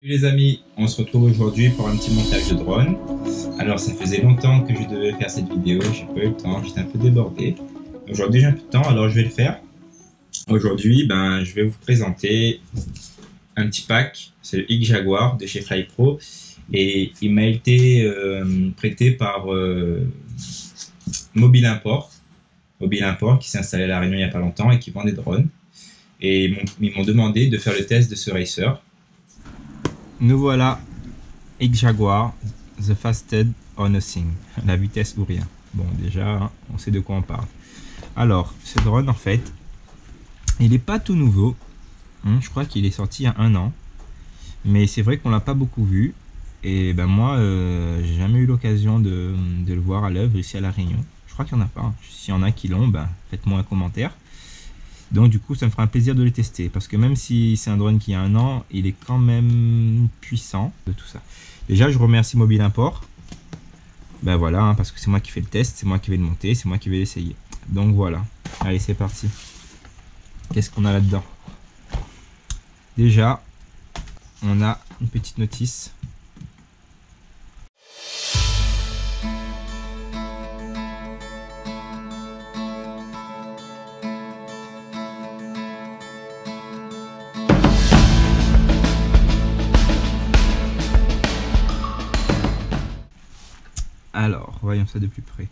Salut les amis, on se retrouve aujourd'hui pour un petit montage de drone. Alors ça faisait longtemps que je devais faire cette vidéo, j'ai pas eu le temps, j'étais un peu débordé. Aujourd'hui j'ai un peu de temps, alors je vais le faire. Aujourd'hui, je vais vous présenter un petit pack, c'est le X Jaguar de chez Flypro et il m'a été prêté par Mobile Import. Mobile Import qui s'est installé à La Réunion il n'y a pas longtemps et qui vend des drones. Et ils m'ont demandé de faire le test de ce racer. Nous voilà X Jaguar, The Fasted or Nothing, la vitesse ou rien. Bon, déjà, hein, on sait de quoi on parle. Alors, ce drone, en fait, il n'est pas tout nouveau. Je crois qu'il est sorti il y a 1 an. Mais c'est vrai qu'on l'a pas beaucoup vu. Et ben moi, j'ai jamais eu l'occasion de le voir à l'œuvre ici à La Réunion. Je crois qu'il n'y en a pas. S'il y en a qui l'ont, faites-moi un commentaire. Donc du coup, ça me fera un plaisir de les tester. Parce que même si c'est un drone qui a 1 an, il est quand même puissant de tout ça. Déjà, je remercie Mobile Import. Ben voilà, hein, parce que c'est moi qui fais le test, c'est moi qui vais le monter, c'est moi qui vais l'essayer. Donc voilà. Allez, c'est parti. Qu'est-ce qu'on a là-dedans? Déjà, on a une petite notice. Alors, voyons ça de plus près.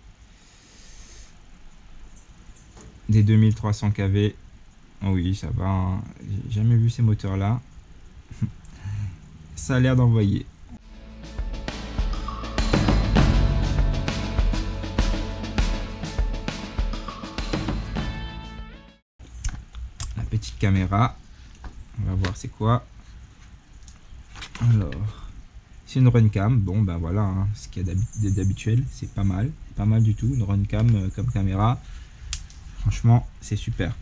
Des 2300 kV. Oh oui, ça va. Hein. J'ai jamais vu ces moteurs-là. Ça a l'air d'envoyer. La petite caméra. On va voir c'est quoi. Alors, c'est une Runcam. Bon, ben voilà, hein, ce qu'il y a d'habituel. C'est pas mal. Pas mal du tout. Une Runcam comme caméra. Franchement, c'est super.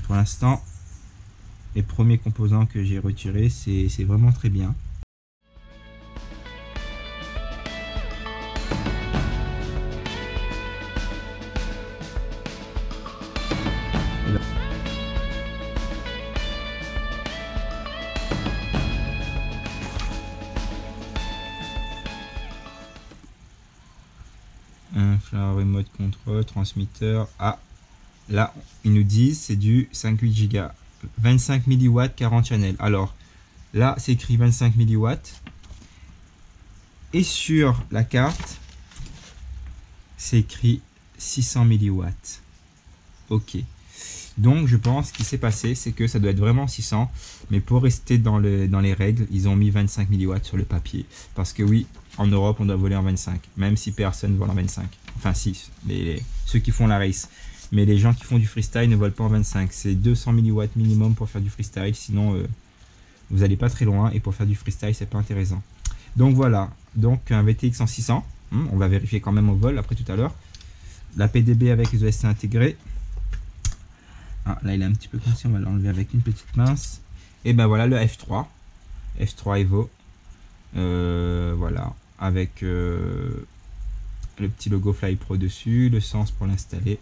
Pour l'instant, les premiers composants que j'ai retirés, c'est vraiment très bien. Remote control, transmetteur. Ah, là, ils nous disent c'est du 5,8 Go. 25 mW, 40 channels. Alors, là, c'est écrit 25 mW. Et sur la carte, c'est écrit 600 mW. Ok. Donc, je pense qu'il s'est passé, c'est que ça doit être vraiment 600. Mais pour rester dans les règles, ils ont mis 25 mW sur le papier. Parce que oui, en Europe, on doit voler en 25. Même si personne vole en 25. Enfin, si, ceux qui font la race. Mais les gens qui font du freestyle ne volent pas en 25. C'est 200 mW minimum pour faire du freestyle. Sinon, vous n'allez pas très loin. Et pour faire du freestyle, c'est pas intéressant. Donc voilà. Donc un VTX en 600. On va vérifier quand même au vol après tout à l'heure. La PDB avec les OSC intégrés. Ah, là, il est un petit peu conscient. On va l'enlever avec une petite pince. Et ben voilà le F3. F3 Evo. Voilà. Avec le petit logo Flypro dessus. Le sens pour l'installer.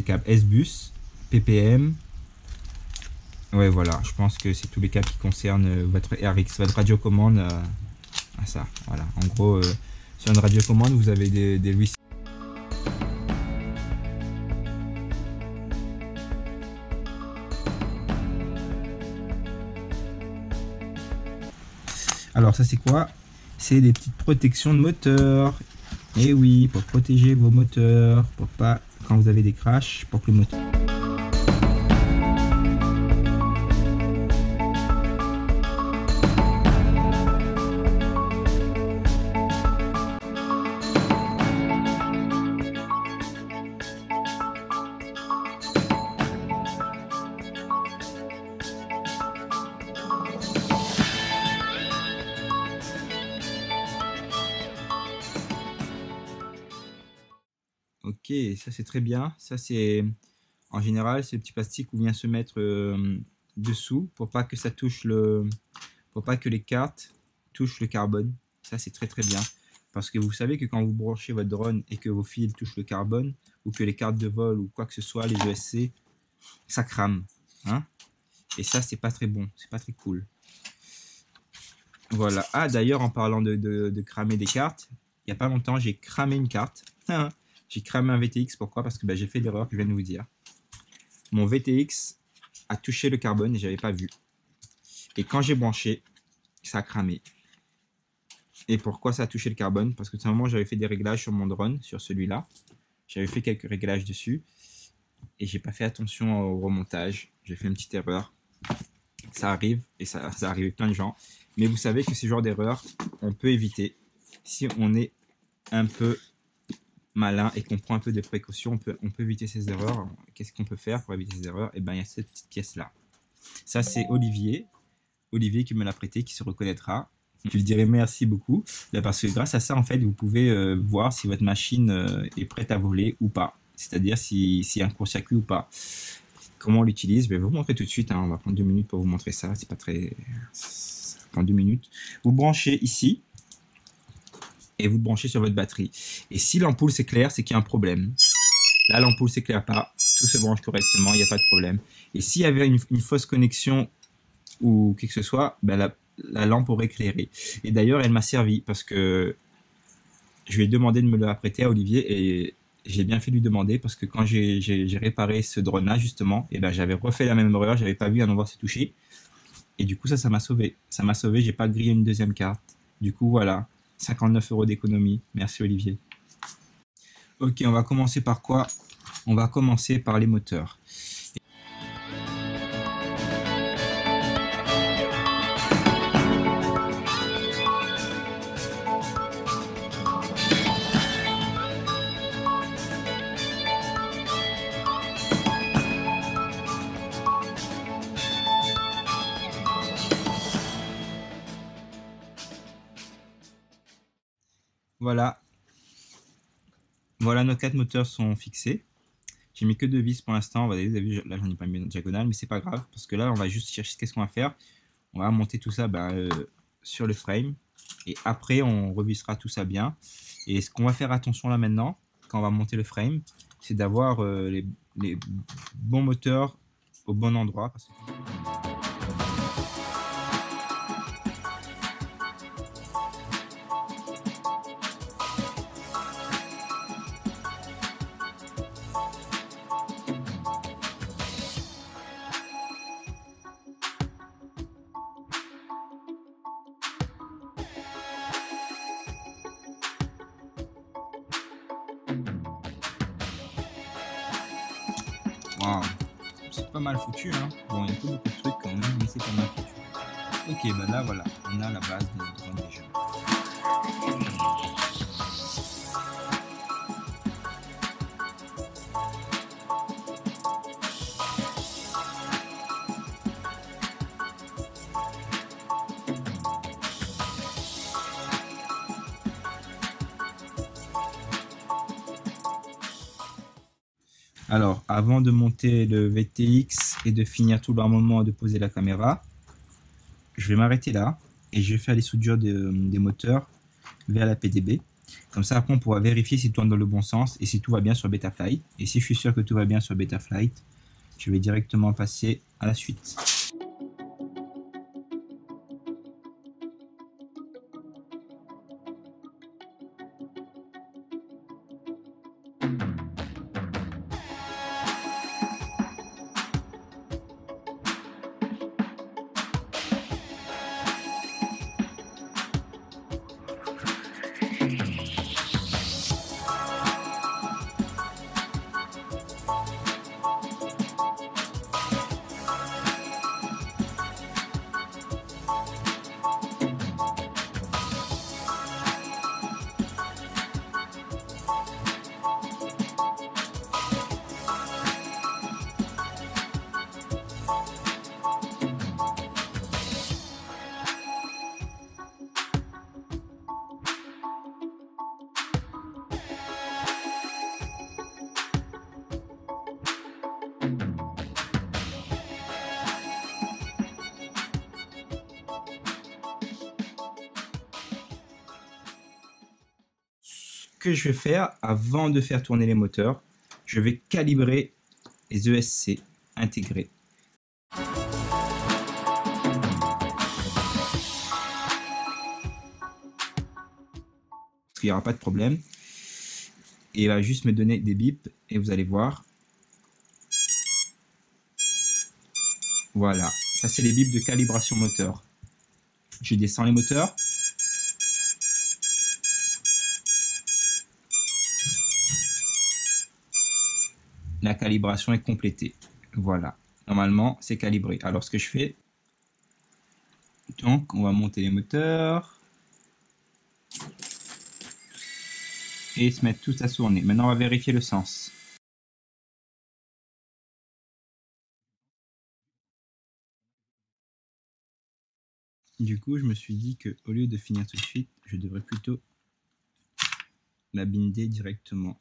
Câbles S-Bus, PPM. Ouais, voilà, je pense que c'est tous les câbles qui concernent votre RX, votre radiocommande à ça. Voilà, en gros, sur une radiocommande, vous avez des receives. Alors, ça, c'est quoi? C'est des petites protections de moteur. Et oui, pour protéger vos moteurs, pour pas, quand vous avez des crashs, pour que le moteur... Ok, ça c'est très bien. Ça c'est en général c'est le petit plastique où vient se mettre dessous pour pas que ça touche pour pas que les cartes touchent le carbone. Ça, c'est très très bien. Parce que vous savez que quand vous branchez votre drone et que vos fils touchent le carbone, ou que les cartes de vol ou quoi que ce soit, les ESC, ça crame. Hein, et ça, c'est pas très bon, c'est pas très cool. Voilà. Ah, d'ailleurs, en parlant de cramer des cartes, il n'y a pas longtemps, j'ai cramé une carte. J'ai cramé un VTX. Pourquoi? Parce que j'ai fait l'erreur que je viens de vous dire. Mon VTX a touché le carbone et j'avais pas vu. Et quand j'ai branché, ça a cramé. Et pourquoi ça a touché le carbone? Parce que tout simplement, j'avais fait des réglages sur mon drone, sur celui-là. J'avais fait quelques réglages dessus. Et j'ai pas fait attention au remontage. J'ai fait une petite erreur. Ça arrive, et ça arrive avec plein de gens. Mais vous savez que ce genre d'erreur, on peut éviter. Si on est un peu malin et qu'on prend un peu de précautions, on peut éviter ces erreurs. Qu'est-ce qu'on peut faire pour éviter ces erreurs? Et bien, il y a cette petite pièce-là. Ça, c'est Olivier. Olivier qui me l'a prêté, qui se reconnaîtra. Je lui dirai merci beaucoup. Parce que grâce à ça, en fait, vous pouvez voir si votre machine est prête à voler ou pas. C'est-à-dire s'il y a un court-circuit ou pas. Comment on l'utilise? Je vais vous montrer tout de suite. Hein. On va prendre 2 minutes pour vous montrer ça. C'est pas très... Ça prend 2 minutes. Vous branchez ici. Et vous branchez sur votre batterie. Et si l'ampoule s'éclaire, c'est qu'il y a un problème. Là, l'ampoule s'éclaire pas. Tout se branche correctement. Il n'y a pas de problème. Et s'il y avait une fausse connexion ou quelque que ce soit, ben la lampe aurait éclairé. Et d'ailleurs, elle m'a servi parce que je lui ai demandé de me la prêter à Olivier et j'ai bien fait de lui demander parce que quand j'ai réparé ce drone-là, justement, et ben j'avais refait la même erreur, j'avais pas vu un endroit se toucher. Et du coup, ça m'a sauvé. Ça m'a sauvé, j'ai pas grillé une deuxième carte. Du coup, voilà, 59 € d'économie. Merci Olivier. Ok, on va commencer par quoi? On va commencer par les moteurs. Voilà. Voilà, nos 4 moteurs sont fixés. J'ai mis que 2 vis pour l'instant. Vous avez vu, là, j'en ai pas mis en diagonale, mais c'est pas grave. Parce que là, on va juste chercher qu'est-ce qu'on va faire. On va monter tout ça sur le frame. Et après, on revissera tout ça bien. Et ce qu'on va faire attention là maintenant, quand on va monter le frame, c'est d'avoir les bons moteurs au bon endroit. Parce que... Wow. C'est pas mal foutu, hein. Bon, il y a pas beaucoup de trucs quand même, mais c'est pas mal foutu. Ok, ben là, voilà, on a la base de notre drone déjà. Alors, avant de monter le VTX et de finir tout l'armement et de poser la caméra, je vais m'arrêter là et je vais faire les soudures des moteurs vers la PDB. Comme ça, après, on pourra vérifier s'ils tournent dans le bon sens et si tout va bien sur Betaflight. Et si je suis sûr que tout va bien sur Betaflight, je vais directement passer à la suite. que je vais faire avant de faire tourner les moteurs, je vais calibrer les ESC intégrés. Parce qu'il n'y aura pas de problème. Et il va juste me donner des bips et vous allez voir. Voilà, ça c'est les bips de calibration moteur. Je descends les moteurs. La calibration est complétée. Voilà, normalement c'est calibré. Alors ce que je fais, donc on va monter les moteurs et se mettre tous à tourner. Maintenant on va vérifier le sens. Du coup je me suis dit que au lieu de finir tout de suite, je devrais plutôt la binder directement.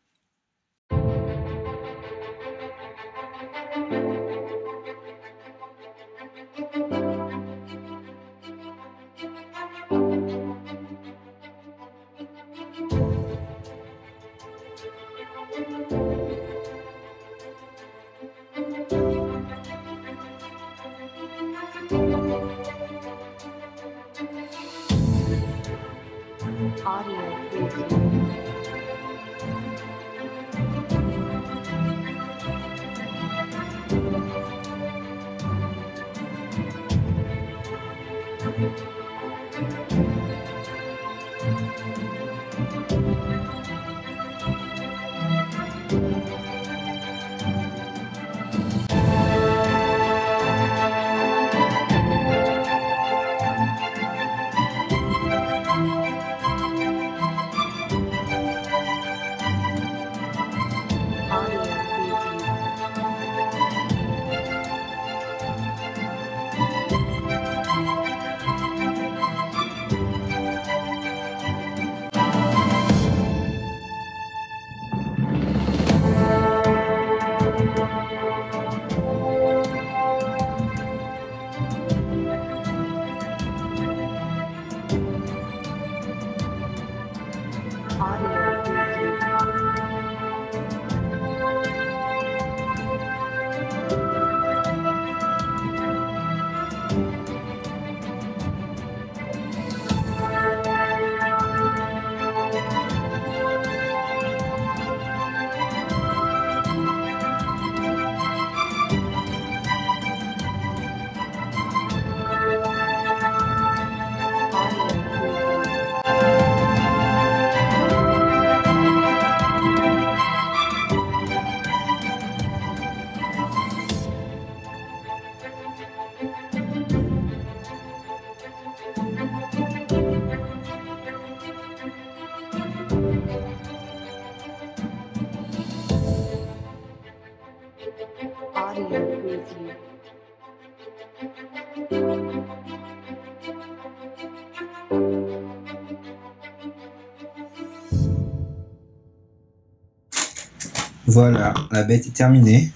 Voilà, la bête est terminée.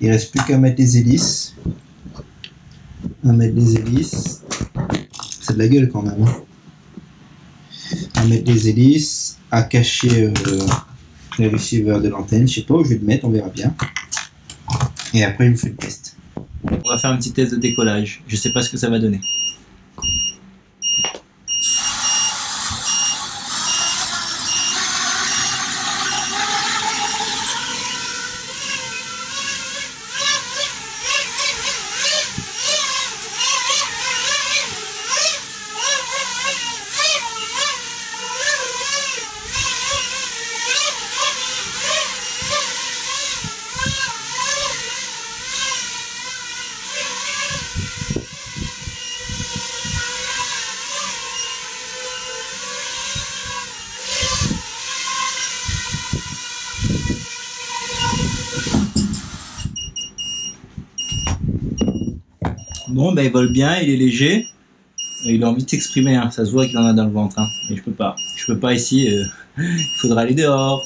Il reste plus qu'à mettre les hélices. À mettre les hélices. C'est de la gueule quand même. À mettre les hélices, à cacher les receivers de l'antenne. Je sais pas où je vais le mettre, on verra bien. Et après, je vous fais le test. On va faire un petit test de décollage. Je sais pas ce que ça va donner. Bon, ben il vole bien, il est léger. Il a envie de s'exprimer, hein. Ça se voit qu'il en a dans le ventre. Hein. Mais je peux pas. Je peux pas ici. Il faudra aller dehors.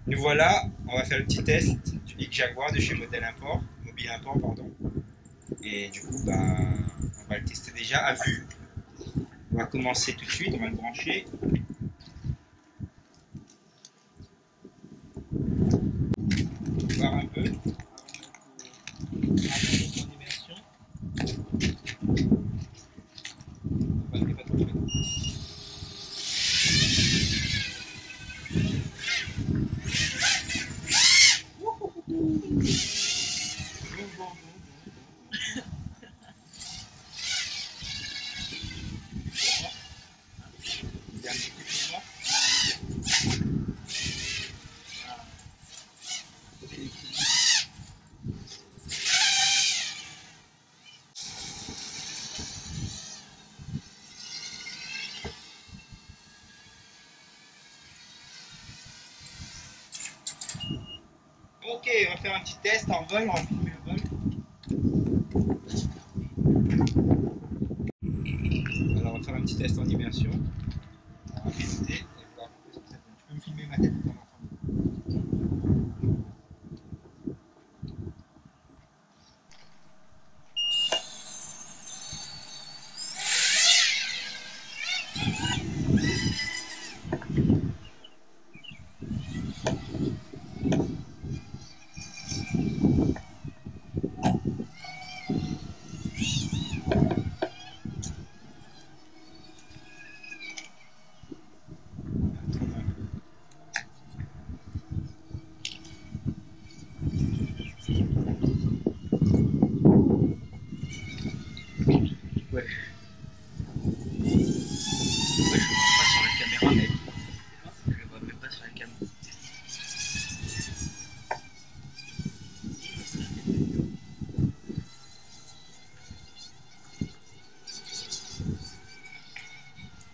Nous voilà, on va faire le petit test du Nick Jaguar de chez Modèle Import, Mobile Import, pardon. Et du coup, on va le tester déjà à vue. On va commencer tout de suite, on va le brancher. peu. Ok, on va faire un petit test en vol, on va filmer le vol. Alors on va faire un petit test en immersion. On va piloter et voir ce que ça donne. Tu peux me filmer ma tête de temps en temps. Ouais. Ouais, je le vois pas sur la caméra, mec. Je le vois même pas sur la caméra.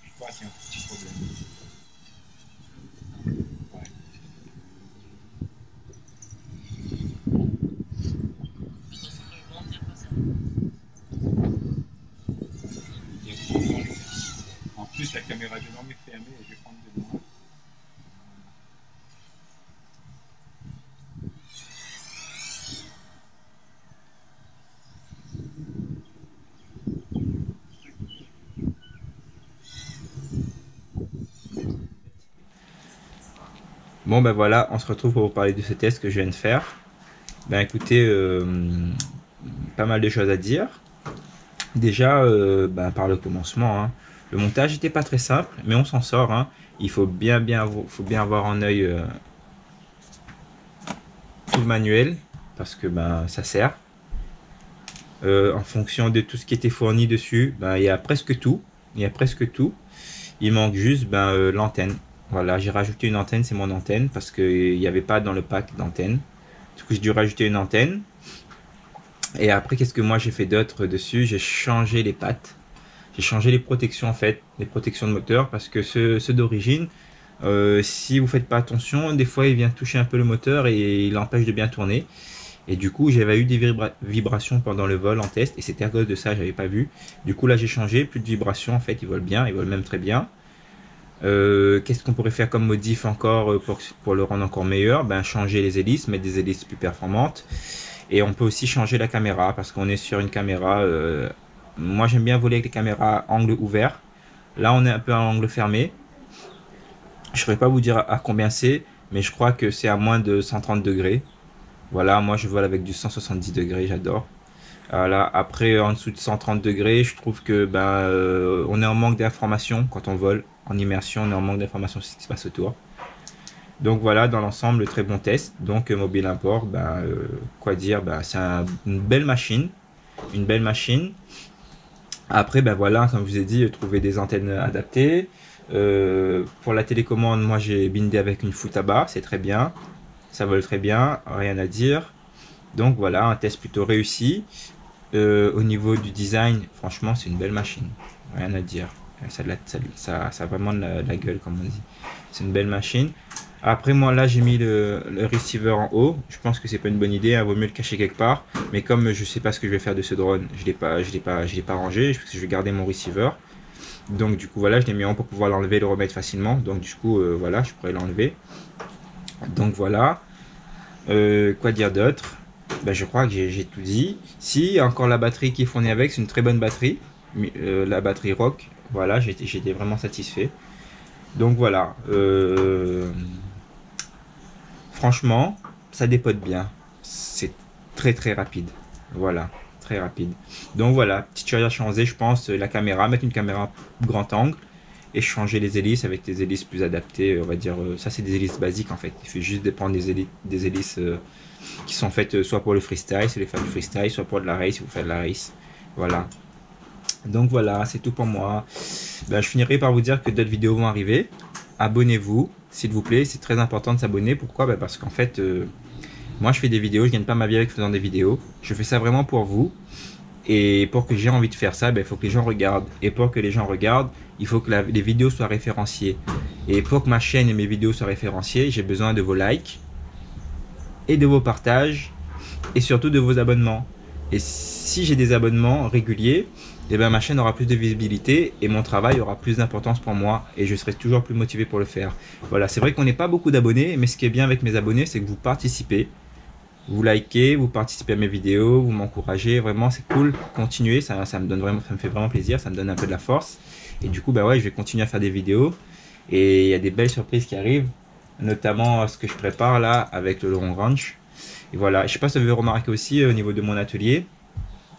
Je crois qu'il y a un petit problème. Ouais. Il y a trop de monde. En plus, la caméra devant m'est fermée et je vais prendre de loin. Bon ben voilà, on se retrouve pour vous parler de ce test que je viens de faire. Ben écoutez, pas mal de choses à dire. Déjà, ben, par le commencement, hein, le montage n'était pas très simple, mais on s'en sort. Hein. Il faut bien avoir en œil tout le manuel, parce que ben, ça sert. En fonction de tout ce qui était fourni dessus, ben, il y a presque tout. Il manque juste ben, l'antenne. Voilà, j'ai rajouté une antenne, c'est mon antenne, parce qu'il n'y avait pas dans le pack d'antenne. Du coup, j'ai dû rajouter une antenne. Et après, qu'est-ce que moi j'ai fait d'autre dessus? J'ai changé les pattes. J'ai changé les protections en fait, les protections de moteur, parce que ceux d'origine, si vous faites pas attention, des fois il vient toucher un peu le moteur et il empêche de bien tourner. Et du coup, j'avais eu des vibrations pendant le vol en test, et c'était à cause de ça, j'avais pas vu. Du coup, là j'ai changé, plus de vibrations en fait, ils volent bien, ils volent même très bien. Qu'est-ce qu'on pourrait faire comme modif encore pour le rendre encore meilleur? Ben, changer les hélices, mettre des hélices plus performantes. Et on peut aussi changer la caméra parce qu'on est sur une caméra. Moi j'aime bien voler avec les caméras angle ouvert. Là on est un peu à angle fermé. Je ne saurais pas vous dire à combien c'est, mais je crois que c'est à moins de 130 degrés. Voilà, moi je vole avec du 170 degrés, j'adore. Voilà, après en dessous de 130 degrés, je trouve que ben, on est en manque d'informations quand on vole. En immersion, on est en manque d'informations sur ce qui se passe autour. Donc voilà, dans l'ensemble, très bon test. Donc Mobile Import, ben, quoi dire, ben, c'est une belle machine. Une belle machine. Après, ben voilà, comme je vous ai dit, trouver des antennes adaptées. Pour la télécommande, moi j'ai bindé avec une Futaba, c'est très bien. Ça vole très bien, rien à dire. Donc voilà, un test plutôt réussi. Au niveau du design, franchement, c'est une belle machine. Rien à dire. Ça a vraiment de la gueule, comme on dit. C'est une belle machine. Après, moi, là, j'ai mis le receiver en haut. Je pense que c'est pas une bonne idée. Il vaut mieux le cacher quelque part. Mais comme je sais pas ce que je vais faire de ce drone, je l'ai pas rangé. Parce que je vais garder mon receiver. Donc, du coup, voilà, je l'ai mis en haut pour pouvoir l'enlever et le remettre facilement. Donc, du coup, voilà, je pourrais l'enlever. Donc, voilà. Quoi dire d'autre? Ben, je crois que j'ai tout dit. Si, encore la batterie qui est fournie avec, c'est une très bonne batterie. La batterie ROG. Voilà, j'étais vraiment satisfait. Donc voilà. Franchement, ça dépote bien. c'est très très rapide. Voilà, très rapide. Donc voilà, petit tutoriel à changer, je pense, la caméra, mettre une caméra grand angle et changer les hélices avec des hélices plus adaptées, on va dire. Ça, c'est des hélices basiques en fait. Il faut juste prendre des hélices qui sont faites soit pour le freestyle, si vous voulez faire du freestyle, soit pour de la race, si vous faites de la race. Voilà. Donc voilà, c'est tout pour moi. Ben, je finirai par vous dire que d'autres vidéos vont arriver. Abonnez-vous, s'il vous plaît. C'est très important de s'abonner. Pourquoi? Ben, parce qu'en fait, moi, je fais des vidéos. Je gagne pas ma vie avec faisant des vidéos. Je fais ça vraiment pour vous. Et pour que j'ai envie de faire ça, ben, il faut que les gens regardent. Et pour que les gens regardent, il faut que les vidéos soient référenciées. Et pour que ma chaîne et mes vidéos soient référenciées, j'ai besoin de vos likes et de vos partages et surtout de vos abonnements. Et si j'ai des abonnements réguliers, eh ben, ma chaîne aura plus de visibilité et mon travail aura plus d'importance pour moi et je serai toujours plus motivé pour le faire. Voilà, c'est vrai qu'on n'est pas beaucoup d'abonnés, mais ce qui est bien avec mes abonnés, c'est que vous participez. Vous likez, vous participez à mes vidéos, vous m'encouragez, vraiment c'est cool, continuez, ça me donne vraiment, ça me fait vraiment plaisir, ça me donne un peu de la force. Et du coup, bah ouais, je vais continuer à faire des vidéos et il y a des belles surprises qui arrivent, notamment ce que je prépare là avec le long ranch. Et voilà, je sais pas si vous avez remarqué aussi au niveau de mon atelier,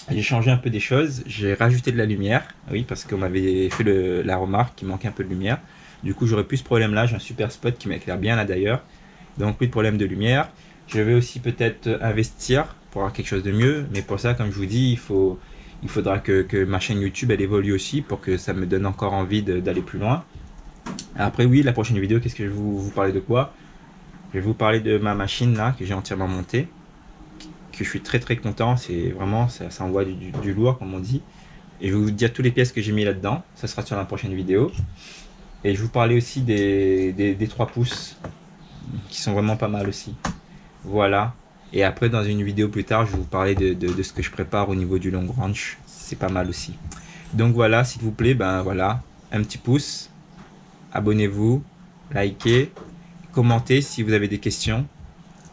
j'ai changé un peu des choses, j'ai rajouté de la lumière, oui, parce qu'on m'avait fait la remarque qu'il manquait un peu de lumière. Du coup, j'aurais plus ce problème là, j'ai un super spot qui m'éclaire bien là d'ailleurs, donc plus de problème de lumière. Je vais aussi peut-être investir pour avoir quelque chose de mieux, mais pour ça, comme je vous dis, il faudra que ma chaîne YouTube elle évolue aussi pour que ça me donne encore envie d'aller plus loin. Après oui, la prochaine vidéo, qu'est-ce que je vais vous parler de quoi? Je vais vous parler de ma machine là que j'ai entièrement montée, que je suis très très content, c'est vraiment, ça envoie du lourd comme on dit. Et je vais vous dire toutes les pièces que j'ai mis là-dedans, ça sera sur la prochaine vidéo. Et je vais vous parler aussi des 3 pouces, qui sont vraiment pas mal aussi. Voilà. Et après, dans une vidéo plus tard, je vais vous parler de ce que je prépare au niveau du long ranch. C'est pas mal aussi. Donc voilà, s'il vous plaît, ben voilà, un petit pouce. Abonnez-vous, likez, commentez si vous avez des questions.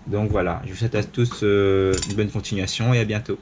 Donc voilà, je vous souhaite à tous une bonne continuation et à bientôt.